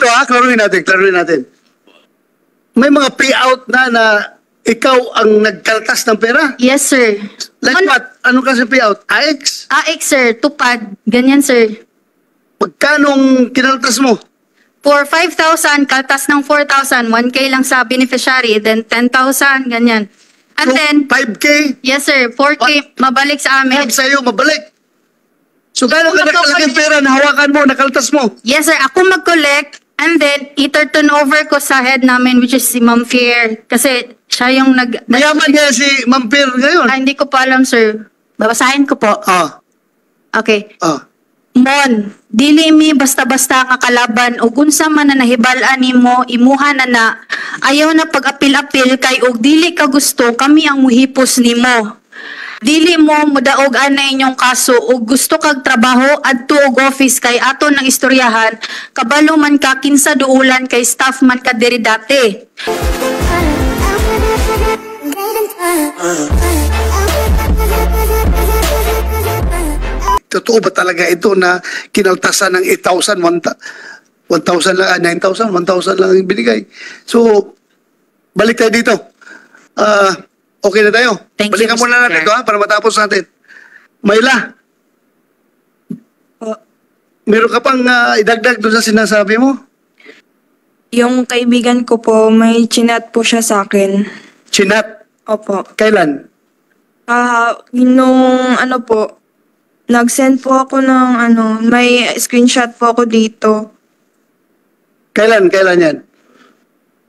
ganito klaruhin natin. May mga payout na ikaw ang nagkaltas ng pera? Yes, sir. Like what? Ano kasi payout? AX? AX, sir. Tupad. Ganyan, sir. Magkanong kinaltas mo? For 5,000, kaltas ng 4,000, 1K lang sa beneficiary, then 10,000, ganyan. And So, then, 5K? yes, sir, 4K, mabalik sa amin. Help sa'yo, mabalik. So, gano'ng kalaking pera na hawakan mo, nakaltas mo? Yes, sir. Ako mag-collect and then i-turn over ko sa head namin, which is si Ma'am Fier. Kasi siya yung Mayaman niya si Ma'am Pier ngayon. hindi ko pa alam, sir. Babasahin ko po. Okay. Mon, dili mi basta-basta nga kalaban ug unsa man na nahibal-an nimo imuha na ayaw na pag-apil-apil kay og dili ka gusto kami ang muhipos nimo. Dili mo mudaog anay inyong kaso ug gusto kag trabaho adto og office kay ato nang istoryahan kabalo man ka kinsa duulan kay staff man ka diri dati. Totoo ba talaga ito na kinaltasan ng 8,000, 1,000 lang, 9,000, 1,000 lang yung binigay? So, balik tayo dito. Okay na tayo. Thank you, Balikan Mr. muna natin Chair. ito para matapos natin. Mayla, meron ka pang idagdag doon sa sinasabi mo? Yung kaibigan ko po, may chinat po siya sa akin. Chinat? Opo. Kailan? Nung nag-send po ako ng may screenshot po ako dito. Kailan yan?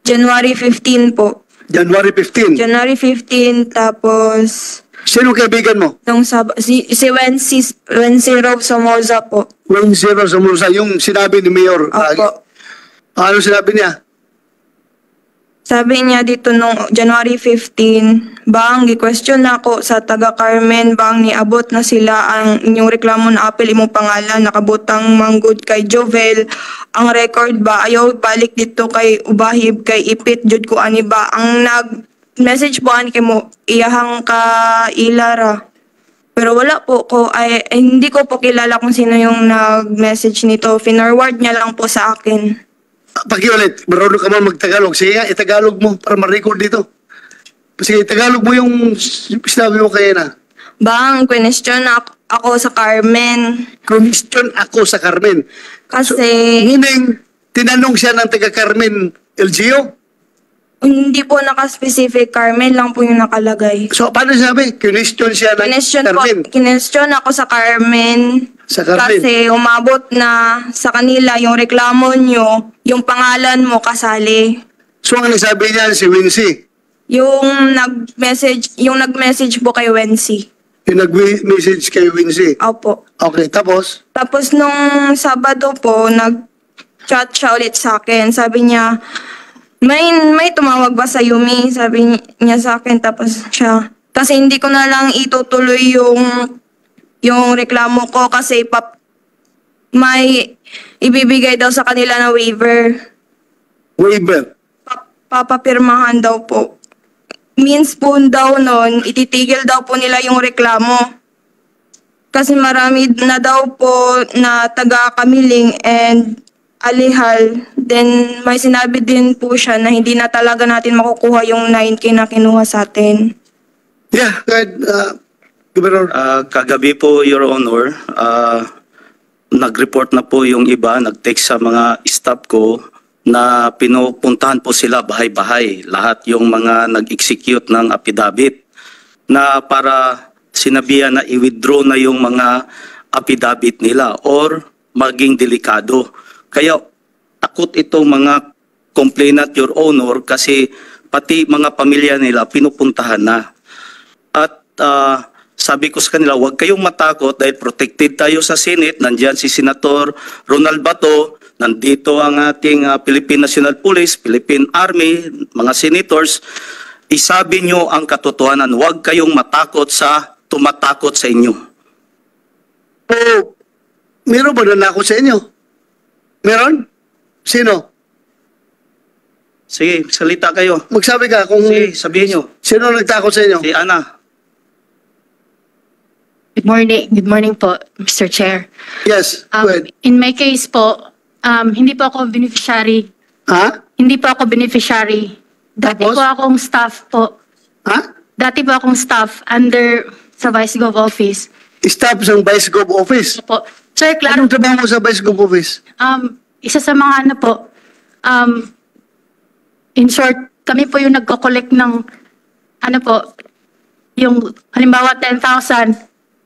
January 15 po. January 15. January 15, tapos Sino kaibigan mo? nung si Wency Rob Somoza po. Wayne Zero Samursa, yung sinabi ni Mayor. Opo. Ano sinabi niya? Sabi niya dito nung January 15, bang gi-question ako sa taga Carmen bang niabot na sila ang inyong reklamo na apel imong pangalan nakabutang manggod kay Jovel ang record ba ayaw balik dito kay ubahib kay ipit jud ko ani ba ang nag-message po ani kay mo iyahang ka ilara. Pero wala po ko hindi ko po kilala kung sino yung nag-message nito. Finorward niya lang po sa akin. Pakiulit, marunong ka man mag-Tagalog. Sige nga, itagalog mo para ma-record dito. Sige, itagalog mo yung sinabi mo kaya na. Bang, question ako sa Carmen. Question ako sa Carmen. Kasi Meaning, tinanong siya ng taga Carmen LGO. hindi po naka-specific Carmen lang po yung nakalagay. So, paano sinabi? Question siya ng Carmen. Kinestyon ako sa Carmen. Sa Carmen. Kasi umabot na sa kanila yung reklamo nyo, yung pangalan mo kasali. So, ang nasabi niya si Wincy. Yung nag-message po kay Wency. Yung nag-message kay Wincy. Opo. Okay, tapos? Tapos nung Sabado po, nag-chat siya ulit sa akin. Sabi niya, may tumawag ba sa Yumi? Sabi niya sa akin, tapos siya. Kasi hindi ko na lang itutuloy yung reklamo ko kasi may ibibigay daw sa kanila na waiver. Waiver. Papapirmahan daw po. Means po daw nun, ititigil daw po nila yung reklamo. Kasi marami na daw po na taga-Kamiling and Alihal. Then may sinabi din po siya na hindi na talaga natin makukuha yung 9K na kinuha sa atin. Yeah, go ahead, Governor. Kagabi po, Your Honor, nag-report na po yung iba, nag-text sa mga staff ko na pinupuntahan po sila bahay-bahay. Lahat yung mga nag-execute ng affidavit na para sinabihan na i-withdraw na yung mga affidavit nila or maging delikado. Kaya takot itong mga complainant, Your Honor, kasi pati mga pamilya nila pinupuntahan na. At sabi ko sa kanila, huwag kayong matakot dahil protected tayo sa Senate. Nandiyan si Senator Ronald Bato, nandito ang ating Philippine National Police, Philippine Army, mga senators. Isabi nyo ang katotohanan, huwag kayong matakot sa tumatakot sa inyo. Meron ba nanakot sa inyo? Meron? Sino? Sige, salita kayo. Magsabi ka kung Sige, sabihin nyo. sino nagtakot sa inyo. Si Ana. Good morning po, Mr. Chair. Yes, go ahead. In my case po, Hindi po ako beneficiary. Ha? Hindi po ako beneficiary. Dati Tapos? po akong staff po. Ha? Dati po akong staff under sa Vice Gov office. Staff ng Vice Gov office. Po. Sir, klaro, Anong trabaho mo sa Vice Gov office? isa sa mga ano po, in short, kami po yung nagko-collect ng, ano po, yung halimbawa 10,000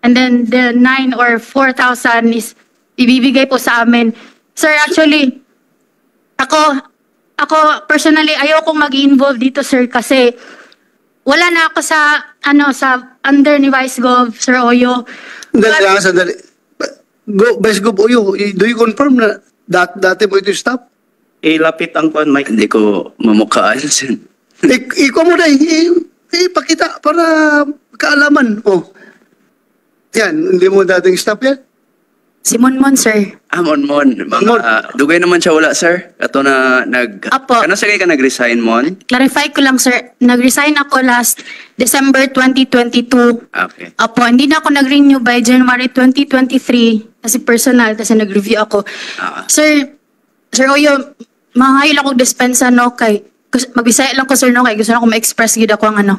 and then the 9 or 4,000 is ibibigay po sa amin. Sir, actually, ako personally, ayoko mag-involve dito, sir, kasi wala na ako sa, sa under ni Vice Gov, Sir Oyo. Sandali. Vice Gov Oyo, do you confirm na dati mo ito yung staff? Ilapit ang kwan, Mike. Hindi ko mamukhaan, Sen. Ikaw mo na, ipakita para kaalaman. Oh. Yan, hindi mo dating staff yan? Si Monmon, sir. Mon. Dugay naman siya wala, sir. Kato na Apo. Ano sagay ka nag-resign, Mon? Clarify ko lang, sir. Nag-resign ako last December 2022. Okay. Apo, hindi na ako nag-renew by January 2023 kasi personal, kasi nag-review ako. Sir Oyo, mangahil ako dispensa, no, kay, magbisaya lang ko, sir, no, kay gusto na ako ma-express gid ako ang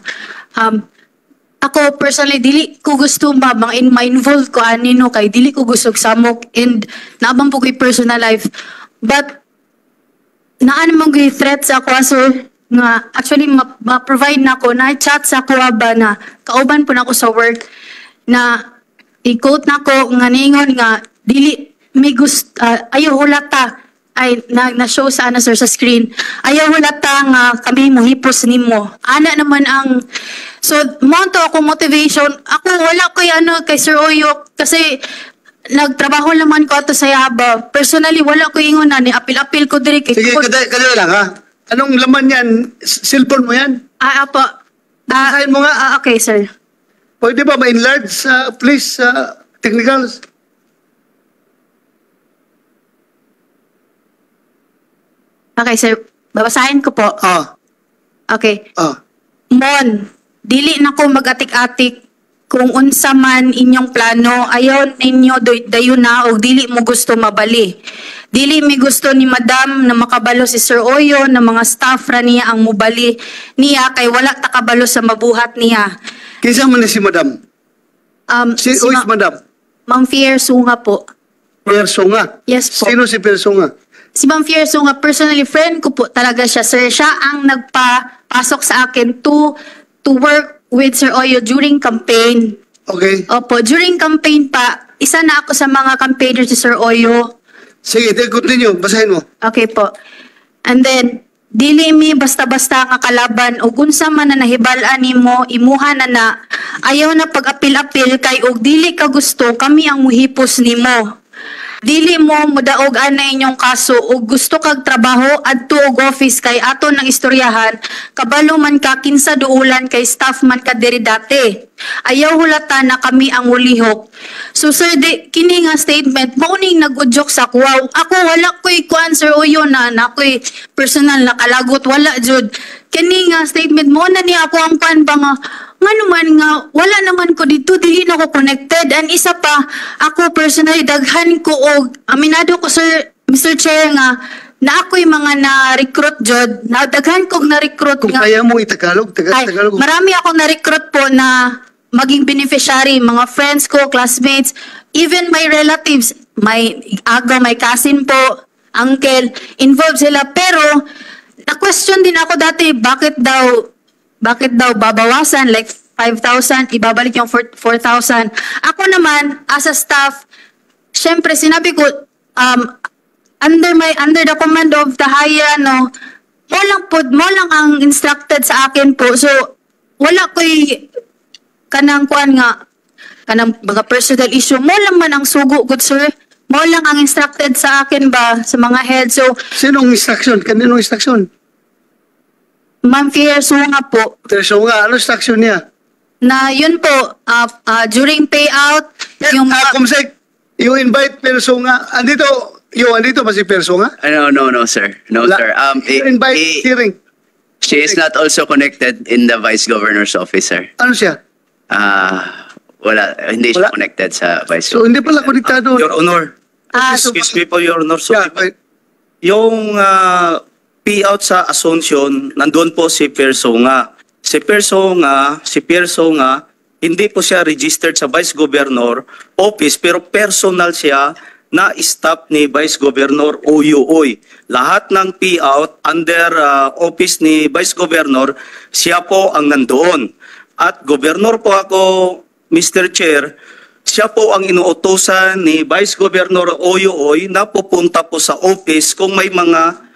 ako personally, dili ko gusto ma-involve ko no, kay dili ko gusto samok and naabang po ko'y personal life. But, naan mong threat sa ako, sir, nga actually ma-provide na ako, na-chat sa ako ba na kauban po na ako sa work, na i-quote na ako nga ningon nga, dili, may gusto, ayaw hulata, ay na-show sa sir sa screen. Ayaw hulata nga kami mohipos nimo. Ana naman ang so mo to ako motivation. Ako wala ko kay Sir Oyo kasi nagtrabaho naman ko ato sa Yaba. Personally wala ko ingon na ni apil-apil ko diri kay. Sige, kadali lang ha. Anong laman yan? Cellphone mo yan? Apo. Basahin mo nga. Okay, sir. Pwede ba ma-enlarge please technicals? Okay, sir. Babasahin ko po. Okay. Mon, dili na ko mag-atik-atik kung unsa man inyong plano, ayaw ninyo dayon na o dili mo gusto mabali. Dili mi gusto ni Madam na makabalo si Sir Oyo na mga staff ra niya ang mubali niya kay wala takabalo sa mabuhat niya. Kinsa man ni si Madam? Si Madam? Ma'am Fiersunga po. Fiersunga? Yes po. Sino si Fiersunga? Si Ma'am Fiersunga, personally friend ko po talaga siya, sir. Siya ang nagpapasok sa akin to work with Sir Oyo during campaign. Okay. Opo, during campaign pa, isa na ako sa mga campaigner si Sir Oyo. Sige, continue. Basahin mo. Okay po. And then, dili mi basta-basta nga kalaban o unsa man na nahibal-an nimo imuha na ayaw na pag-apil-apil kay og dili ka gusto kami ang muhipos nimo. Dili mo mudaog ana inyong kaso ug gusto kag trabaho adto og office kay aton nang istoryahan kabalo man ka kinsa duulan kay staff man ka diri dati. Ayaw hulata na kami ang ulihok. So sir, kini nga statement mao ning nag-udyok sa kuwaw. Ako wala ko'y kuan Sir Oyo na ko'y personal na kalagot wala jud. Kini nga statement mo na ni ako ang kuan ba nga naman nga, wala naman ko dito, dili na ko connected. And isa pa, ako personally, daghan ko og aminado ko, sir, Mr. Chair, nga, na ako'y mga na-recruit, Jod. Na, daghan kong na-recruit Kung nga. kaya mo itagalog, Tagalog. Marami akong na-recruit po na maging beneficiary, mga friends ko, classmates, even my relatives, may cousin po, uncle, involved sila. Pero, na-question din ako dati, bakit daw babawasan like 5,000, ibabalik yung 4,000. Ako naman, as a staff, syempre sinabi ko, under the command of the higher, mo lang ang instructed sa akin po. So, wala ko'y kanang kuan nga, kanang mga personal issue. Mo lang man ang sugo, good sir. Mo lang ang instructed sa akin ba, sa mga head. So, Sinong instruction? Kaninong instruction? Ma'am Fiersunga po, Fiersunga, ano instruction niya? na yun po, during payout, yung Kumsek, you invite Fiersunga. Andito ba si Fiersunga? No, sir. No, sir. You invite hearing. She is not also connected in the Vice Governor's office, sir. Ano siya? Wala. Hindi siya Wala? connected sa Vice So, Governor. hindi pala konektado. Your Honor. Ah, Excuse me po, Your Honor. Yeah, Sorry. Yung payout sa Asuncion, nandun po si Personga. Si Personga, hindi po siya registered sa Vice Governor Office, pero personal siya na staff ni Vice Governor Oyuoy. Lahat ng payout under office ni Vice Governor, siya po ang nandoon. At Governor po ako, Mr. Chair, siya po ang inuutosan ni Vice Governor Oyuoy na pupunta po sa office kung may mga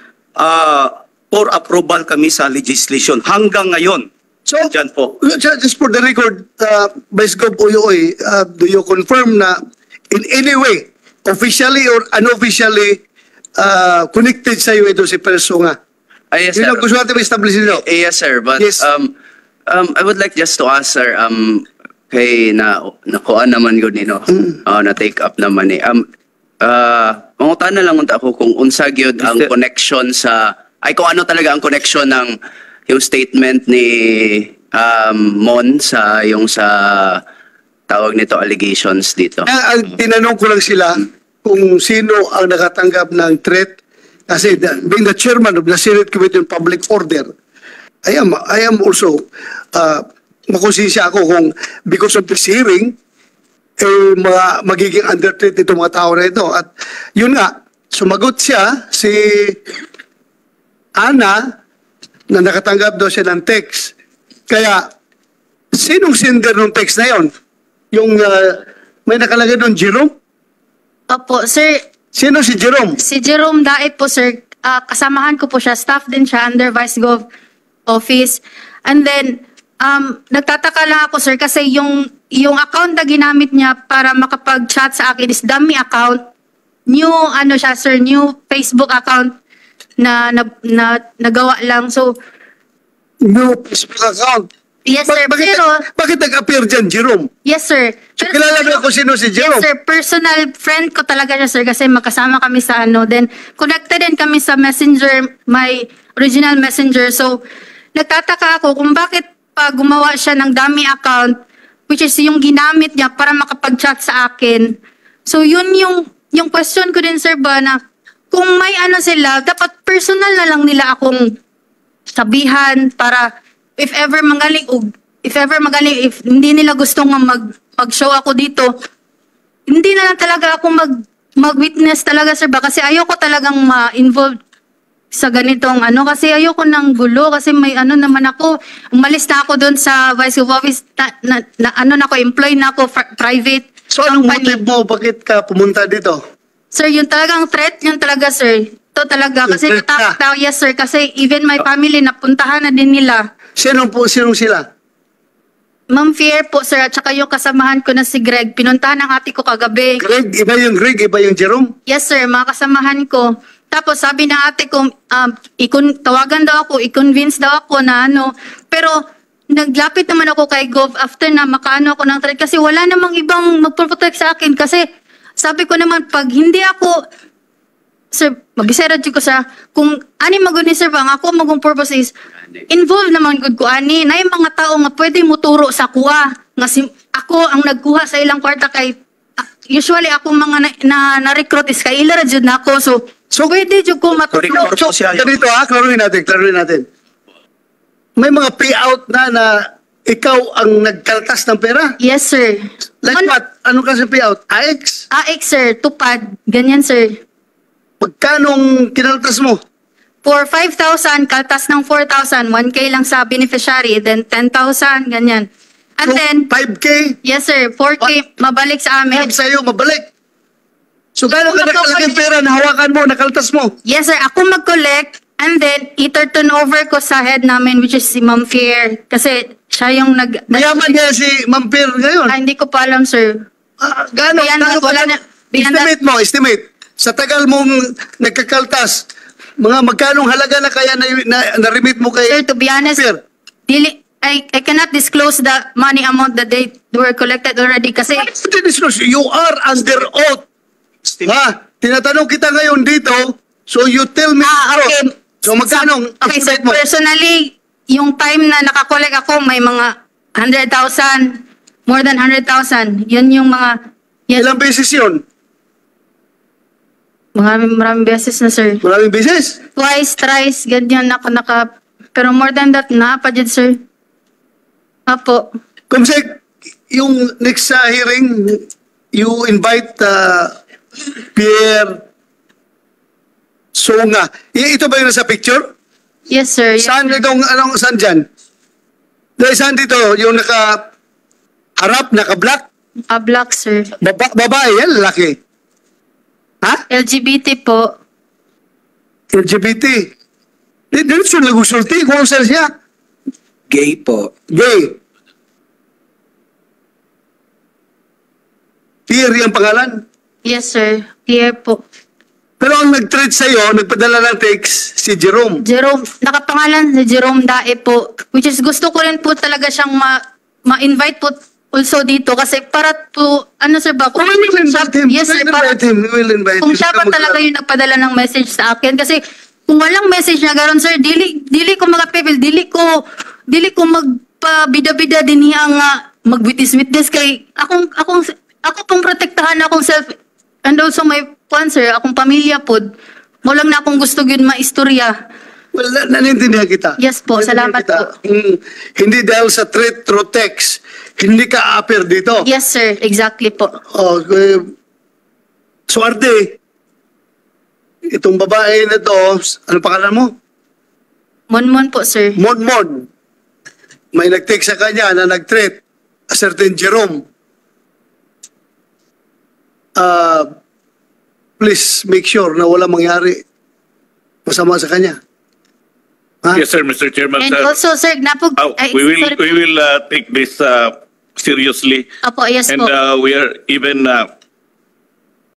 for approval kami sa legislation. Hanggang ngayon, So, dyan po. just for the record, Vice Gov Oyuoy, do you confirm na in any way, officially or unofficially, connected sa iyo ito si Personga? Yes, Yun sir. ang gusto natin ma-establish nito. Yes, sir. But Yes. I would like just to ask, sir, kay nakuha naman ko nino, na take up naman eh. Mangutan na lang unta ako kung unsa gyud ang Mr. connection sa kung ano talaga ang connection ng yung statement ni Mon sa tawag nito allegations dito. Tinanong ko lang sila kung sino ang nakatanggap ng threat kasi being the chairman of the Senate Committee on Public Order, I am also makonsensya ako kung because of this hearing magiging under threat itong mga tao na ito. At yun nga, sumagot siya si Ana na nakatanggap daw siya ng text. Kaya, sinong sender ng text na yon? Yung may nakalagay doon, Jerome? Opo, sir. Sino si Jerome? Si Jerome Daet po, sir. Kasamahan ko po siya. Staff din siya under Vice Gov Office. And then, nagtataka lang ako, sir, kasi yung account na ginamit niya para makapag-chat sa akin is dummy account. New, siya, sir, new Facebook account na nagawa lang. So, No Facebook account. yes, sir. Bakit nag-appear dyan, Jerome? Yes, sir. So, kilala mo kung sino si Jerome? Yes, sir. Personal friend ko talaga siya, sir, kasi magkasama kami sa Then, connected din kami sa messenger, my original messenger. So, nagtataka ako kung bakit pa gumawa siya ng dummy account, which is yung ginamit niya para makapag-chat sa akin. So, yun yung question ko din, sir, ba, na kung may sila, dapat personal na lang nila akong sabihan para if ever magaling, if hindi nila gusto nga mag-show ako dito, hindi na lang talaga ako mag-witness talaga, sir, ba? Kasi ayoko talagang ma-involve sa ganitong kasi ayoko ng gulo kasi may naman ako, umalis na ako doon sa Vice of Office, na ako, employee na ako, private. So, anong motive mo? Bakit ka pumunta dito? Sir, yung talagang threat, yun talaga, sir. Ito talaga. Kasi Yung threat natakot na? ako, yes, sir. Kasi even my family, napuntahan na din nila. Sinong sila? Ma'am Fier po, sir, at saka yung kasamahan ko na si Greg. Pinuntahan ng ate ko kagabi. Greg, iba yung Jerome? Yes, sir, mga kasamahan ko. Tapos sabi ng ate ko, tawagan daw ako, i-convince daw ako na Pero naglapit naman ako kay Gov after na makaano ako ng threat kasi wala namang ibang magprotect sa akin kasi sabi ko naman pag hindi ako, sir, mabisera ko sa kung ani maguni sir bang ako magong purpose is involved naman gud ko ani na yung mga tao nga pwede mo turo sa kuha nga ako ang nagkuha sa ilang kwarta kay usually ako mga na-recruit is kay ila ra jud na ako so pwede jud ko matulong. So, ganito klaruhin natin. May mga payout na ikaw ang nagkaltas ng pera? Yes, sir. Like what? Ano kasi payout? AX? AX, sir. Tupad. Ganyan, sir. Magkanong kinaltas mo? For 5,000, kaltas ng 4,000. 1K lang sa beneficiary. Then 10,000, ganyan. And So, then, 5K? yes, sir. 4K, mabalik sa amin. Help sa'yo, mabalik. So, gano'n ka nakalaking pera na hawakan mo, nakaltas mo? Yes, sir. Ako mag-collect. And then, i-turn over ko sa head namin, which is si Ma'am Fier. Kasi siya yung Mayaman niya si Ma'am Pier ngayon. hindi ko pa alam, sir. Gano'n? Wala na. Estimate. Sa tagal mong nagkakaltas, magkanong halaga na kaya na-remit mo kay Sir, to be honest, Pier? I cannot disclose the money amount that they were collected already kasi You are under oath. Ha? Tinatanong kita ngayon dito, so you tell me. okay. So magkano? Okay, sir, estimate mo? personally, yung time na nakakolek ako, may mga 100,000, more than 100,000. Yun yung mga... Yes, Ilang beses yun? Maraming beses na, sir. Maraming beses? Twice, thrice, ganyan ako pero more than that, pa dyan, sir. Apo. Kumsek, yung next hearing, you invite Pierre Songa. Ito ba yung nasa picture? Yes, sir. Yes, Saan sir. saan dyan? Dahil saan dito? Yung naka-harap, naka-black? Black, sir. Babae yan, lalaki. Ha? LGBT po. LGBT. Dito siya nagsusulti. Kung saan siya? Gay po. Gay. Pierre yung pangalan. Yes, sir. Clear po. Pero ang nag-treat sa'yo, nagpadala ng text, si Jerome. Jerome, nakapangalan si Jerome Dae po. Which is gusto ko rin po talaga siyang ma-invite po also dito kasi para po, sir ba? We will invite him. Yes, sir. We will invite him. Kung siya pa talaga yung nagpadala ng message sa akin. Kasi kung walang message na gano'n, sir, dili ko magapipil, dili ko magpabida-bida din niya nga magwitis-witness kay ako pong protektahan akong self and also my sir, akong pamilya po. Walang na akong gusto yun maistorya. Well, nanintindihan kita. Yes po, salamat po. Hindi dahil sa threat through text, hindi ka appear dito. Yes, sir. Exactly po. Oh, swerte. Itong babae na to, ano pangalan mo? Monmon po, sir. Monmon. May nag-text sa kanya na nag-threat a certain Jerome. Please make sure na wala mangyari masama sa kanya. Ha? Yes, sir, Mr. Chairman. And Sir. also, sir, We will take this seriously. Opo, yes And po. we are even